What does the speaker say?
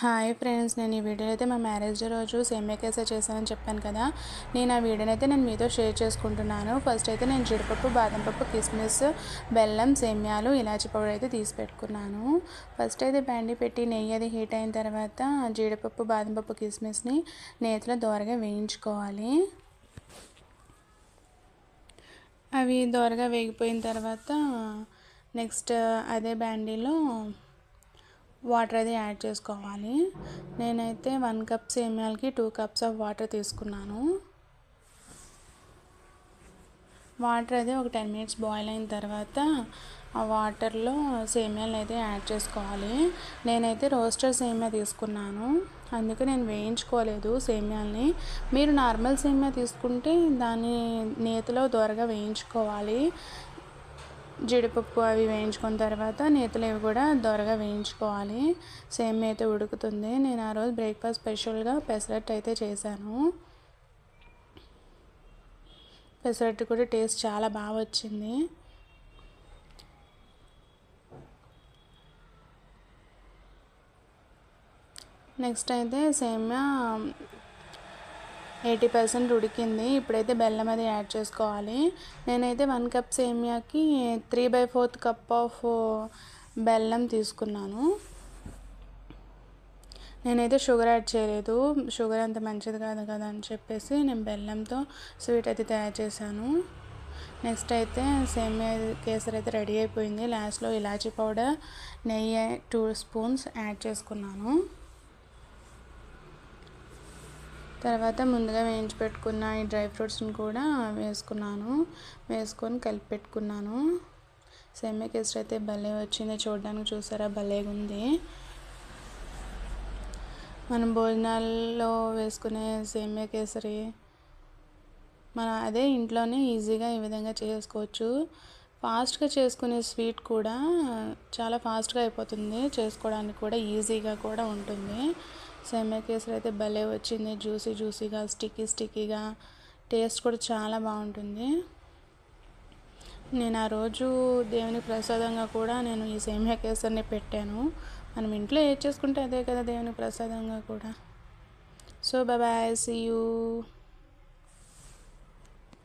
Hi friends, నేను ఈ వీడియోలో అయితే మా మ్యారేజ్ డే రోజు సేమియా కేసరి చేశానని చెప్పాను కదా. ఆ వీడియోని అయితే నేను మీతో షేర్ చేసుకుంటున్నాను. ఫస్ట్ అయితే నేను జీడిపప్పు, బాదం పప్పు, కిస్మిస్, బెల్లం, సేమియాలు, ఇలాచి పౌడర్ అయితే తీసి పెట్టుకున్నాను. ఫస్ట్ అయితే బండి పెట్టి నెయ్యి అది హీట్ అయిన తర్వాత జీడిపప్పు, బాదం పప్పు, కిస్మిస్ని నేతిలో దోరగా వేయించుకోవాలి. అవి దోరగా వేగిపోయిన తర్వాత నెక్స్ట్ అదే బండిలో వాటర్ అది యాడ్ చేసుకోవాలి. నేనైతే 1 కప్ సేమియాలకి 2 కప్స్ ఆఫ్ వాటర్ తీసుకున్నాను. వాటర్ అది ఒక 10 మినిట్స్ బాయిల్ అయిన తర్వాత ఆ వాటర్లో సేమియాలను అయితే యాడ్ చేసుకోవాలి. నేనైతే రోస్టర్ సేమియా తీసుకున్నాను, అందుకే నేను వేయించుకోలేదు సేమియాలని. మీరు నార్మల్ సేమియా తీసుకుంటే దాన్ని నేతిలో దోరగా వేయించుకోవాలి. జీడిపప్పు అవి వేయించుకున్న తర్వాత నేతిలో ఇవి కూడా దోరగా వేయించుకోవాలి. సేమియా అయితే ఉడుకుతుంది. నేను ఆ రోజు బ్రేక్ఫాస్ట్ స్పెషల్గా పెసరట్టు అయితే చేశాను. పెసరట్టు కూడా టేస్ట్ చాలా బాగా వచ్చింది. నెక్స్ట్ అయితే సేమియా 80% ఉడికింది. ఇప్పుడైతే బెల్లం అది యాడ్ చేసుకోవాలి. నేనైతే 1 కప్ సేమియాకి 3/4 కప్ ఆఫ్ బెల్లం తీసుకున్నాను. నేనైతే షుగర్ యాడ్ చేయలేదు, షుగర్ అంత మంచిది కాదు కదా అని చెప్పేసి నేను బెల్లంతో స్వీట్ అయితే తయారు చేశాను. నెక్స్ట్ అయితే సేమియా కేసరి అయితే రెడీ అయిపోయింది. లాస్ట్లో ఇలాచీ పౌడర్, నెయ్యి 2 స్పూన్స్ యాడ్ చేసుకున్నాను. తర్వాత ముందుగా వేయించి పెట్టుకున్న ఈ డ్రై ఫ్రూట్స్ని కూడా వేసుకొని కలిపి పెట్టుకున్నాను. సేమియా కేసరి అయితే భలే వచ్చింది, చూడడానికి చూసారా భలేగా ఉంది. మనం భోజనాల్లో వేసుకునే సేమియా కేసరి అదే ఇంట్లోనే ఈజీగా ఈ విధంగా చేసుకోవచ్చు. ఫాస్ట్గా చేసుకునే స్వీట్ కూడా చాలా ఫాస్ట్గా అయిపోతుంది, చేసుకోవడానికి కూడా ఈజీగా కూడా ఉంటుంది. సేమియా కేసరి అయితే భలే వచ్చింది, జ్యూసీగా, స్టిక్కీగా, టేస్ట్ కూడా చాలా బాగుంటుంది. నేను ఆ రోజు దేవుని ప్రసాదంగా కూడా నేను ఈ సేమియా కేసరిని పెట్టాను. మనం ఇంట్లో ఏది చేసుకుంటే అదే కదా దేవుని ప్రసాదంగా కూడా. So bye, see you.